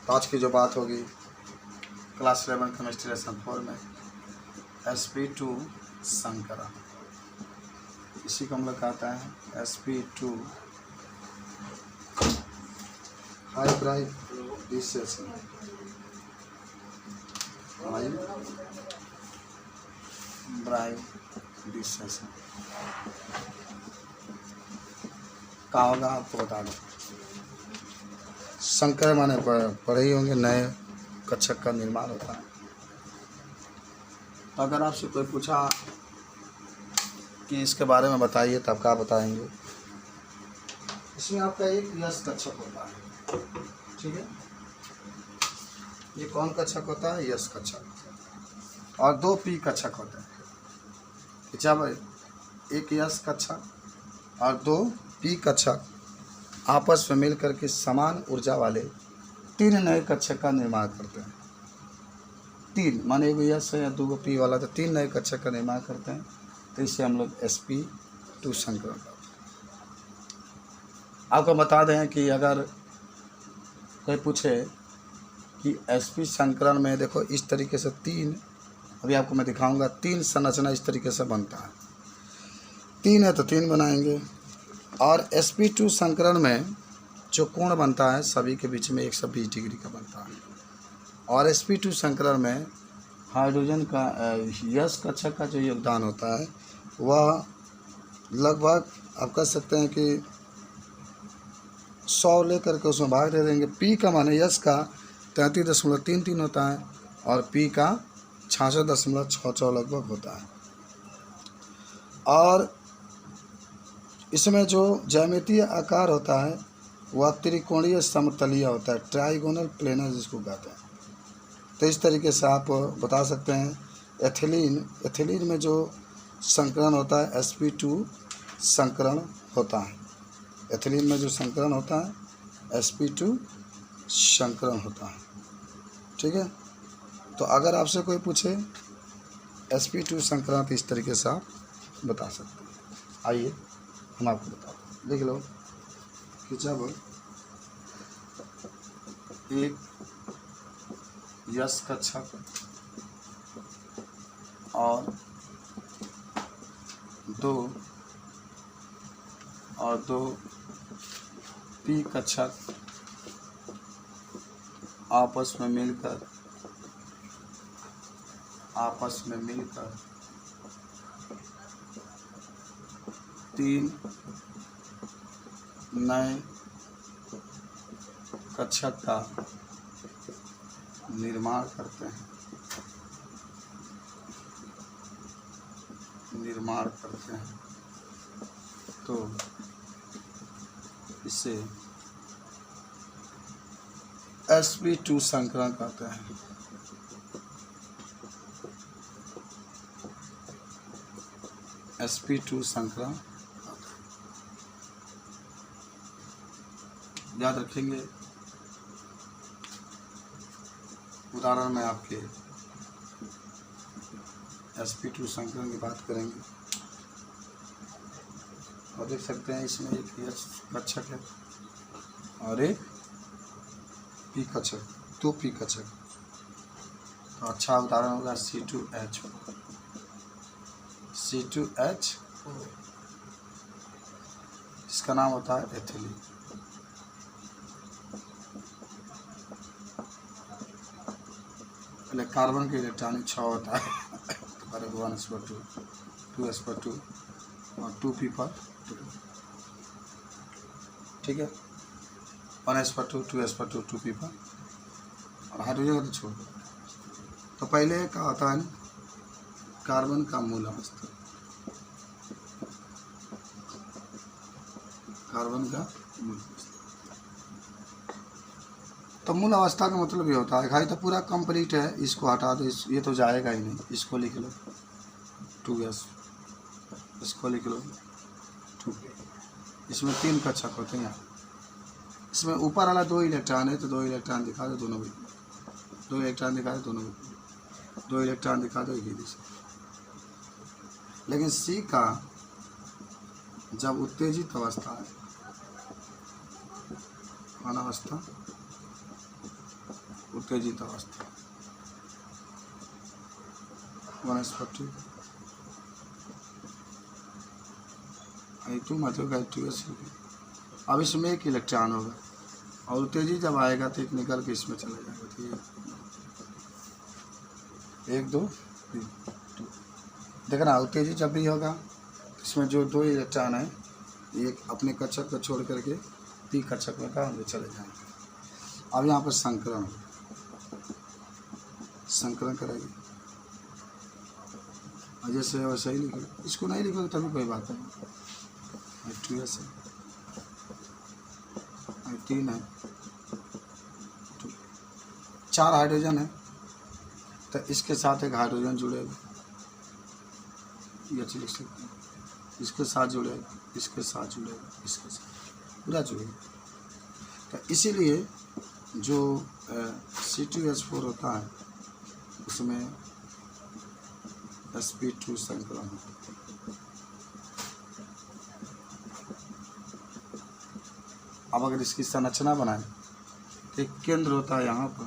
तो आज की जो बात होगी क्लास 11 केमिस्ट्री लेसन 4 में sp2 संकरण, इसी को हम लोग कहते हैं sp2 हाइब्रिडाइजेशन। हाइब्रिडाइजेशन क्या होगा आपको बता दो। संकरण माने पढ़े ही होंगे, नए कक्षक का निर्माण होता है। तो अगर आपसे कोई पूछा कि इसके बारे में बताइए तो आप क्या बताएंगे? इसमें आपका एक यस कक्षक होता है, ठीक है। ये कौन कक्षक होता है? यस कक्षक। और 2 पी कक्षक होते हैं। क्या भाई? एक यस कक्षक और 2 पी कक्षक आपस में मिलकर के समान ऊर्जा वाले 3 नए कक्षक का निर्माण करते हैं। 3 माने एक यस है या 2 पी वाला, तो 3 नए कक्षक का निर्माण करते हैं। तो इससे हम लोग sp2 संकरण करते हैं। आपको बता दें कि अगर कोई पूछे कि sp संकरण में देखो इस तरीके से 3, अभी आपको मैं दिखाऊंगा, 3 संरचना इस तरीके से बनता है। 3 है तो 3 बनाएंगे। और sp2 संकरण में जो कोण बनता है सभी के बीच में 120 डिग्री का बनता है। और sp2 संकरण में हाइड्रोजन का यस कक्षक का जो योगदान होता है वह लगभग आप कह सकते हैं कि 100 लेकर के उसमें भाग दे देंगे। पी का माने यस का 33.33 होता है और पी का 66.66 लगभग होता है। और इसमें जो ज्यामितीय आकार होता है वह त्रिकोणीय समतलीय होता है, ट्राइगोनल प्लेनर जिसको कहते हैं। तो इस तरीके से आप बता सकते हैं। एथिलीन में जो संकरण होता है sp2 संकरण होता है। एथिलीन में जो संकरण होता है sp2 संकरण होता है, ठीक है। तो अगर आपसे कोई पूछे sp2 संकरण तो इस तरीके से आप बता सकते हैं। आइए हम आपको बताते हैं। देख लो कि जब एक यस कक्षक और 2 पी कक्षक आपस में मिलकर 3 नए कक्षक का निर्माण करते हैं। तो इसे sp2 संकरण कहते हैं। sp2 संकरण याद रखेंगे। उदाहरण में आपके sp2 संकरण की बात करेंगे और देख सकते हैं इसमें एक यस कक्षक है और एक पी कक्षक, 2 पी कक्षक। तो अच्छा उदाहरण होगा C2H, इसका नाम होता है एथिलीन। पहले कार्बन के इलेक्ट्रॉनिक 6 होता है, 1s/2, 2s/2 और 2p/2, ठीक है। 1s/2, 2s/2, 2p/2 और हाइड्रोजन को छोड़ दो। तो पहले क्या होता है, कार्बन का मूल अवस्था, तो मूल अवस्था का मतलब ये होता है भाई तो पूरा कंप्लीट है, इसको हटा दो, ये तो जाएगा ही नहीं, इसको लिख लो 2s, इसको लिख लो 2p। इसमें 3 कक्षक होते हैं। इसमें ऊपर वाला 2 इलेक्ट्रॉन है तो 2 इलेक्ट्रॉन दिखा दो दोनों भी, 2 इलेक्ट्रॉन दिखा दो दोनों भी, 2 इलेक्ट्रॉन दिखा दो एक ही दिशा। लेकिन C का जब उत्तेजित अवस्था है, कौन अवस्था, उत्तेजित अवस्था, वनस्पति I2 मतलब H2S। अब इसमें एक इलेक्ट्रॉन होगा और उत्तेजित जब आएगा तो एक निकल के इसमें चला जाएगा। ठीक है, 1 2 3 देखना, उत्तेजित जब भी होगा इसमें जो 2 इलेक्ट्रॉन है एक अपने कक्षक को छोड़ करके पी कक्षक में कहाँ चले जाएंगे। अब यहाँ पर संकलन करेगी, जैसे वैसे ही लिखो, इसको नहीं लिखोगे तभी कोई बात नहीं। H2S है, I3 है, 4 हाइड्रोजन है तो इसके साथ एक हाइड्रोजन जुड़ेगा, ये लिख सकते हैं, इसके साथ जुड़ेगा, इसके साथ जुड़ेगा, इसके साथ पूरा जुड़ेगा। तो इसीलिए जो C2H4 होता है उसमें sp2 संकलन होता है। अब अगर इसकी संरचना बनाए तो एक केंद्र होता है यहाँ पर,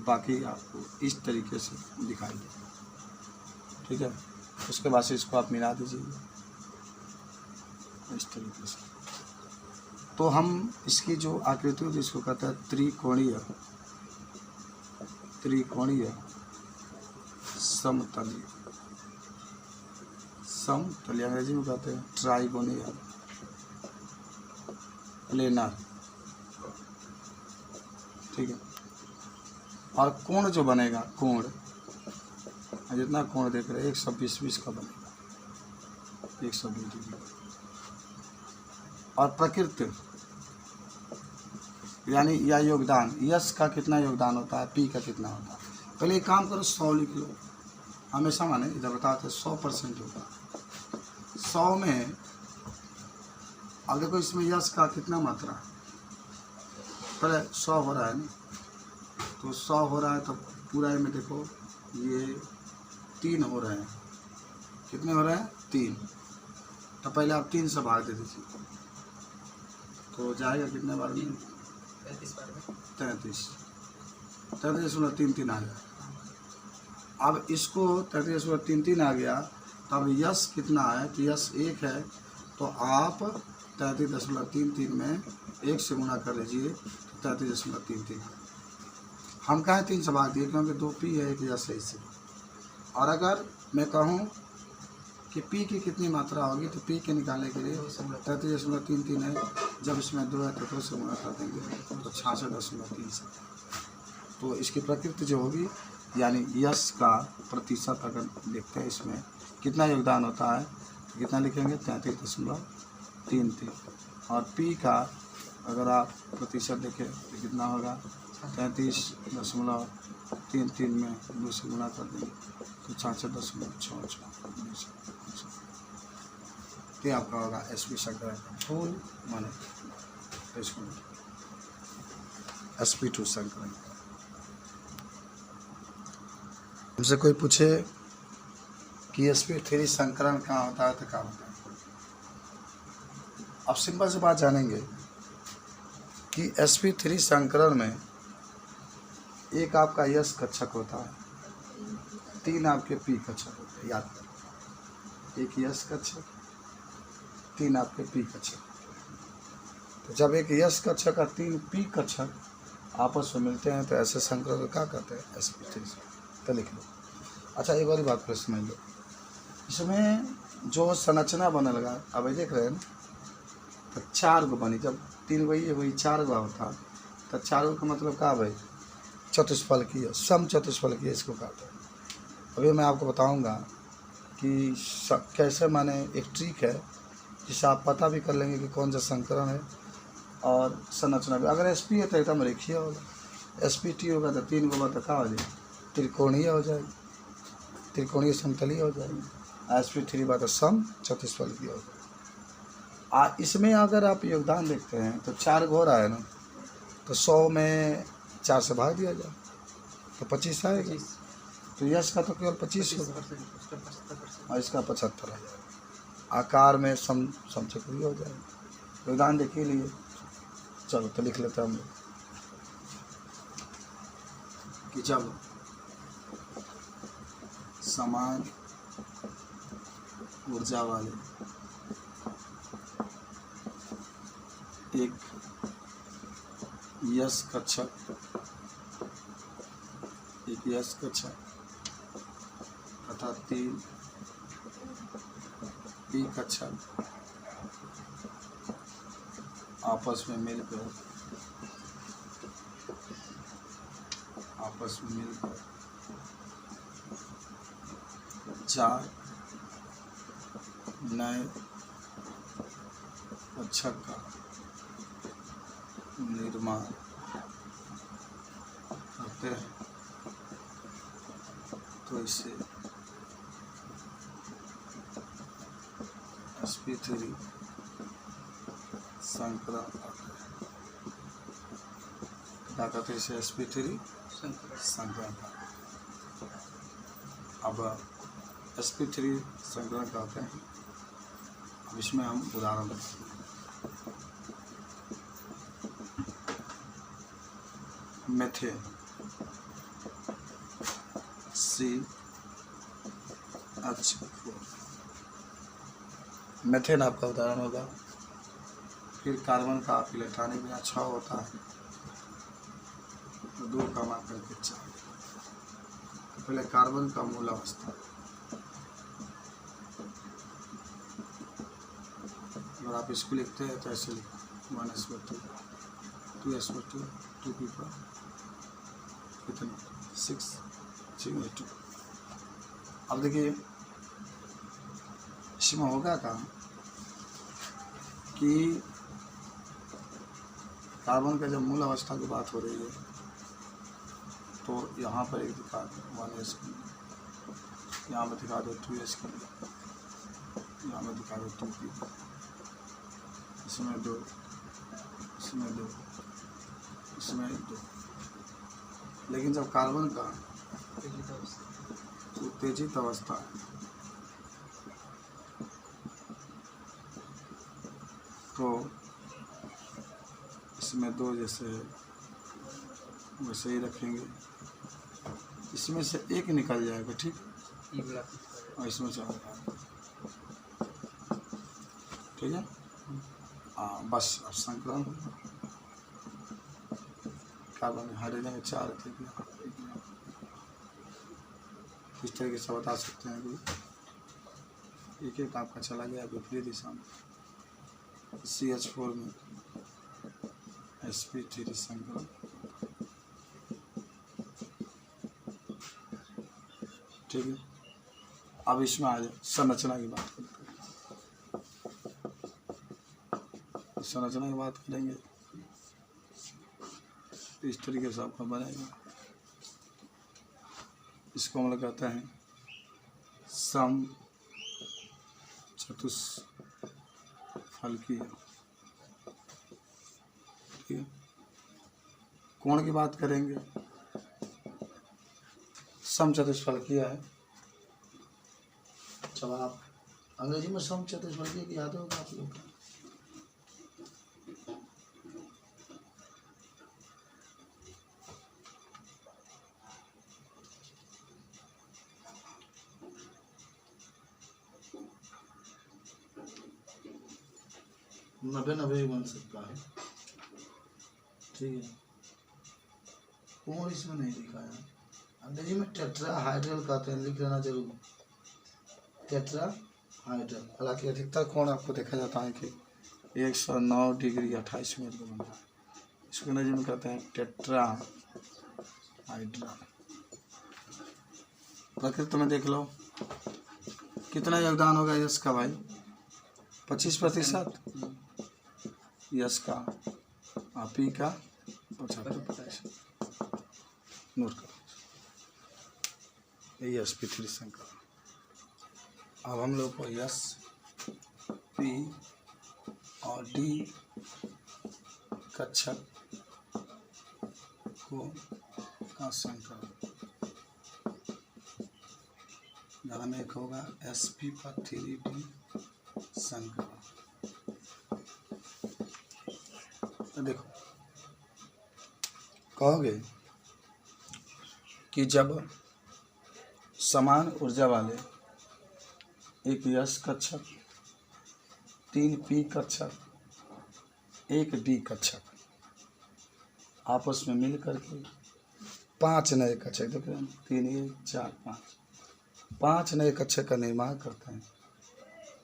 बाकी आपको इस तरीके से दिखाई दे। ठीक है, उसके बाद से इसको आप मिला दीजिए इस तरीके से। तो हम इसकी जो आकृति होती है इसको कहते हैं त्रिकोणीय समतलीय, अंग्रेजी में कहते हैं ट्राइगोनियल प्लेनर। ठीक है, और कोण जो बनेगा, कोण जितना कोण देख रहे हैं 120 का बनेगा, 120 डिग्री। और प्रकृति यानी या योगदान, यश का कितना योगदान होता है, पी का कितना होता है। पहले एक काम करो, 100 लिख लो, हमेशा माने इधर बताते 100% होगा। 100 में अब देखो इसमें यश का कितना मात्रा है, पहले 100 हो रहा है ना, तो 100 हो रहा है तो पूरा में देखो ये 3 हो रहे हैं। कितने हो रहे हैं? 3। तो पहले आप 3 से भाग दे दीजिए तो जाएगा कितने बार में? 33। 33.33 आ गया। अब इसको 33.33 आ गया तो अब यश कितना है कि यश 1 है, तो आप 33.33 में 1 से गुणा कर लीजिए तो 33.33। हम कहें 3 से भाग दिए क्योंकि 2 पी है, 1 यश है इससे। और अगर मैं कहूँ कि पी की कितनी मात्रा होगी तो पी के निकालने के लिए 33.33 है, जब इसमें 2 है तो 2 से गुणा कर देंगे तो 66.3। तो इसकी प्रकृति जो होगी यानी यश का प्रतिशत अगर देखते हैं इसमें कितना योगदान होता है तो कितना लिखेंगे? 33.33। और पी का अगर आप प्रतिशत देखें तो कितना होगा? 33.33 में 2 से गुणा कर देंगे तो 66.66। ये आपका होगा sp संकलन का फुल माने, इसको sp2 संकलन। हमसे कोई पूछे कि sp3 संकलन कहाँ होता है तो कहाँ होता है। अब सिंपल से बात जानेंगे कि sp3 संकलन में एक आपका यश कक्षक होता है, 3 आपके पी कक्षक होते हैं। याद करें, एक यश कक्षक, 3 आपके पी कक्षक। तो जब एक यश कक्षक और 3 पी कक्षक आपस में मिलते हैं तो ऐसे संकलन को क्या कहते हैं? sp3। तो लिख लो। अच्छा, एक और बात पर समझ लो, इसमें जो संरचना बनने लगा, अब देख रहे हैं ना, तो 4 गो बनी। जब 3 वही है वही 4 गो होता तो 4 गो का मतलब क्या भाई? चतुष्फलकीय, सम चतुष्फलकीय इसको कहते हैं। अभी मैं आपको बताऊंगा कि कैसे, माने एक ट्रिक है जिससे आप पता भी कर लेंगे कि कौन सा संकरण है और संरचना भी। अगर sp है तो एकदम रेखीय होगा, sp2 होगा तो 3 गो तो क्या हो जाएगी? त्रिकोणीय हो जाएगी, त्रिकोणीय समतलीय हो जाएगी। sp3 बात तो सम चतुष्फलकीय हो जाएगी। इसमें अगर आप योगदान देखते हैं तो 4 गो हो रहा है ना, तो 100 में 4 से भाग दिया जाए तो 25 आएगी। तो यश का तो केवल 25 होगा और इसका 75 आ जाएगा। आकार में समचक्रीय हो जाएगा। योगदान देखिए लिए, चलो तो लिख लेते हैं हम लोग। कि जब समान ऊर्जा वाले एक यस कक्षक तथा 3 पी कक्षक आपस में मिलकर 4 नए कक्षक का निर्माण करते हैं तो इसे sp3 संकरण क्या कहते हैं? इसे sp3 संकरण। अब sp3 संकरण कहते हैं। अब इसमें हम उदाहरण देखेंगे। मेथेन CH4 मेथेन आपका उदाहरण होगा। फिर कार्बन का इलेक्ट्रॉनिक बिना 6 होता है तो 2 का मान करके 4। पहले कार्बन का मूल अवस्था, अगर आप इसको लिखते हैं तो ऐसे लिखो 1s/2 2s/2 2p पर कितने 6 2। अब देखिए इसमें होगा क्या कि कार्बन का जब मूल अवस्था की बात हो रही है तो यहाँ पर एक दिखा दो 1s, यहाँ पर दिखा दो 2s, यहाँ पर दिखा दो 2p, इसमें 2, इसमें 2, इसमें 2। लेकिन जब कार्बन का उत्तेजित अवस्था तो इसमें 2 जैसे वैसे ही रखेंगे। इसमें से एक निकल जाएगा, ठीक, और इसमें चला जाएगा, ठीक है। हाँ बस अब संकलन कार्बन हाइड्रोजन 4 थे, इस तरीके से बता सकते हैं कि एक आपका चला गया विपरीत दिशा में। CH4 में sp3 संकलन, ठीक है। अब इसमें आ जाए संरचना की बात करते हैं। संरचना की बात करेंगे इस तरीके से आपका बनेगा। इसको हम लोग कहते हैं सम चतुष्फलकीय, ठीक है। कोण की बात करेंगे, सम चतुष्फलकीय है। जब आप अंग्रेजी में सम चतुष्फलकीय की याद होगा आप लोग का, नब्बे बन सकता है, ठीक है। कोण इसमें नहीं लिखा है, अंग्रेजी में टेट्राहाइड्रल कहते हैं, लिख लेना जरूर टेट्राहाइड्रल। हालांकि अधिकतर कोण आपको देखा जाता है कि 109 डिग्री 28 मिनट का बनता है। इसको अंग्रेजी में कहते हैं टेट्राहाइड्रल। प्रकृति में देख लो कितना योगदान होगा यश का भाई, 25%, यश का, पी का 75%। नोट करो, यही sp3 संकलन। अब हम लोग को यस, पी और डी कक्षक को का संकलन, ज़्यादा में एक होगा sp3d संकलन। तो देखो कहोगे कि जब समान ऊर्जा वाले एक यस कक्षक, 3 पी कक्षक, 1 डी कक्षक आपस में मिल करके 5 नए कक्षक, देख रहे हैं 3 1 4 5 नए कक्षक का निर्माण करते हैं,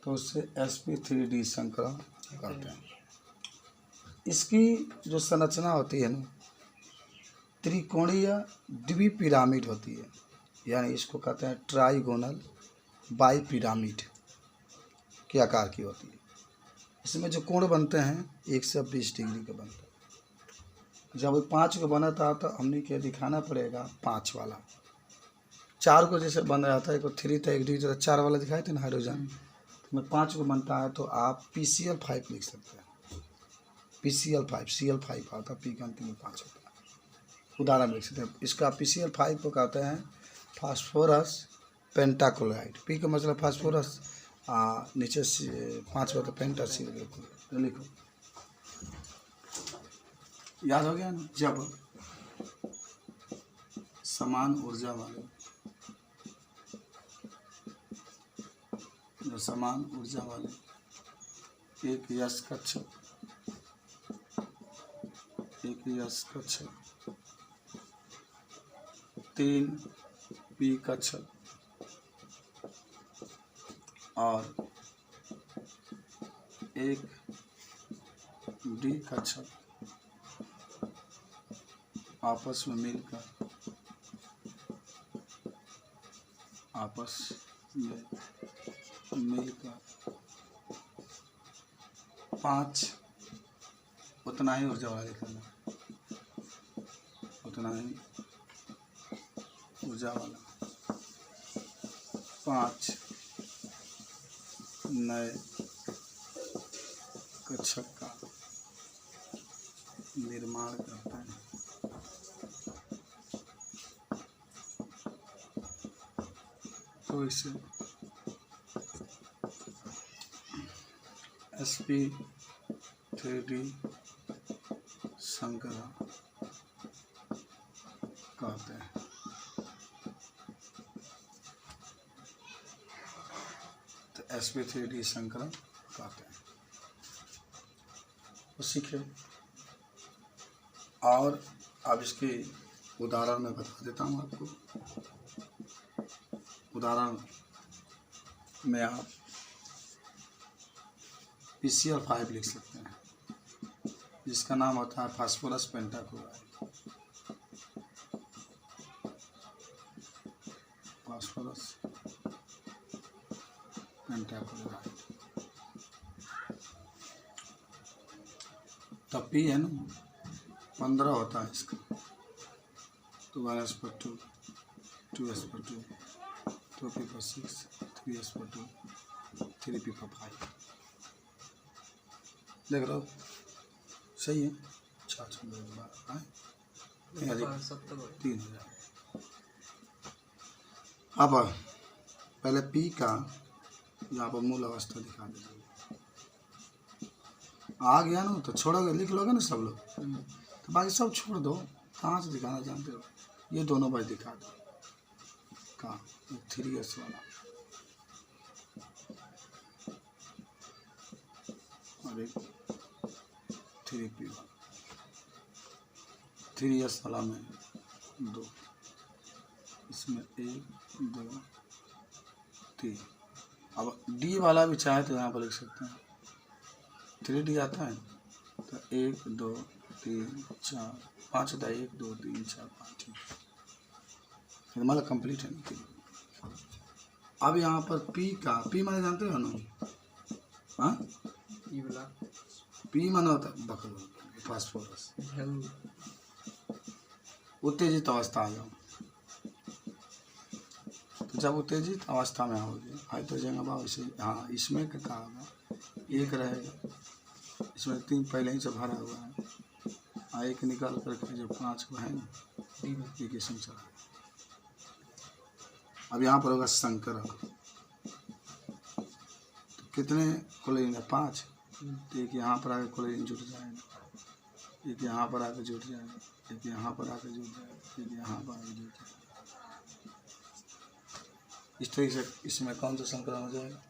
तो उससे sp3d संकरण करते हैं। इसकी जो संरचना होती है ना, त्रिकोणीय द्विपिरामिड होती है, यानी इसको कहते हैं ट्राइगोनल बाई पिरामिड के आकार की होती है। इसमें जो कोण बनते हैं 120 डिग्री के बनते हैं। जब 5 को बना था तो हमने क्या दिखाना पड़ेगा 5 वाला। 4 को जैसे बन रहा था, एक 3 था, एक 2 था, 4 वाला दिखाए थे ना हाइड्रोजन, में 5 को बनता है तो आप PCl5 लिख सकते हैं। PCl5 Cl5 आता है, पी का अंतिम में 5 होता है। उदाहरण लिख सकते हैं इसका। PCl5 को कहते हैं फास्फोरस पेंटाक्लोराइड। पी का मतलब फास्फोरस, नीचे 5 होता है पेंटा, सी लिखो। याद हो गया ना। जब समान ऊर्जा वाले एक यस कक्षक, 3 पी कक्षक और 1 डी कक्षक आपस में मिलकर 5 उतना ही ऊर्जा वाला लिखना, उतना ही ऊर्जा वाला 5 नए कक्षक का निर्माण करता है। तो इसे sp3d संकरण कहते हैं। तो sp3d संकरण कहते हैं। तो सीखे। और अब इसके उदाहरण में बता देता हूँ आपको। उदाहरण में आप PCl5 लिख सकते हैं, जिसका नाम होता है फास्फोरस पेंटाक्लोराइड। Phosphorus pentachloride. तब पी है ना 15 होता है इसका, तो 1s/2, 2s/2, 2p/6, 3s/2, 3p/5। देख रहे हो सही है। 3,000। अब पहले पी का यहाँ पर मूल अवस्था दिखा दीजिए। आ गया ना तो छोड़ोगे, लिख लोगे ना सब लोग, तो बाकी सब छोड़ दो। कहाँ से दिखाना जानते हो? ये दोनों बार दिखा दो। कहाँ 3s वाला और एक 3p वाला। 3s वाला में 2, इसमें 1 2 3। अब डी वाला भी चाहे तो यहाँ पर लिख सकते हैं। 3d आता है तो 1 2 3 4 5 होता है। 1 2 3 4 5, ठीक है, मतलब कंप्लीट है। अब यहाँ पर पी का, पी माने जानते हो ना? हाँ, पी माने होता है फास्फोरस। उत्तेजित अवस्था आ जाओ, तो जब उत्तेजित अवस्था में आओगे हाइड्रोजन अब इसे, हाँ इसमें क्या होगा? 1 रहेगा, इसमें 3 पहले ही से भरा हुआ है, 1 निकाल करके जो 5 को है ना डिकेशन चला। अब यहाँ पर होगा संकरण। तो कितने क्लोरीन है? 5। एक यहाँ पर आके क्लोरीन जुट जाएगा, एक यहाँ पर आके जुट जाएगा, एक यहाँ पर आके जुट जाएगा, एक यहाँ पर आके जुट जाएगा। इस तरीके से इसमें कौन सा संक्रमण हो जाएगा।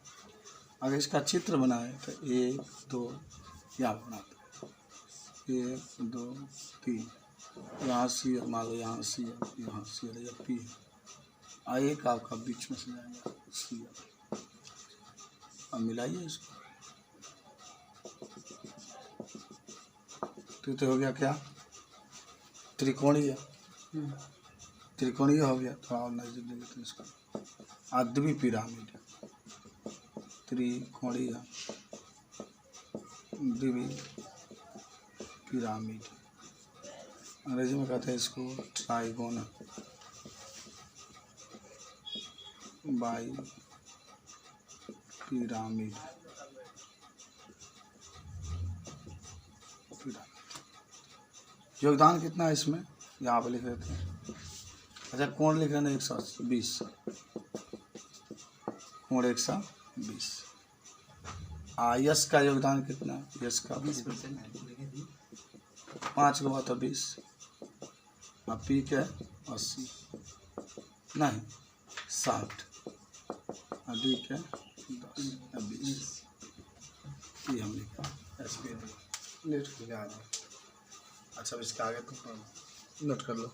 अगर इसका चित्र बनाए तो 1 2 यहाँ बनाते 1 2 3, यहाँ सी मान लो, यहाँ सी यहाँ सी या पी, एक आपका बीच में से जाएगा सी। अब मिलाइए इसको, तो हो गया क्या, त्रिकोणीय। त्रिकोणीय हो गया। तो और नजदीक लगे तो इसको आद्वी पिरामिड, त्रिकोणीय द्वि पिरामिड, अंग्रेजी में कहते हैं इसको ट्राइगोनल बाई पिरामिड। योगदान कितना है इसमें, यहाँ पे लिख देते हैं। अच्छा, कोण लिख रहे हैं 120, कोण 120। यश का योगदान कितना है, यश का 20%। 5 के बाद 20, और पी के 80 नहीं 60, और डी के 10 या 20। ये हम लिखा SPD लेट हो गया। अच्छा, इसके आगे तो नोट कर लो।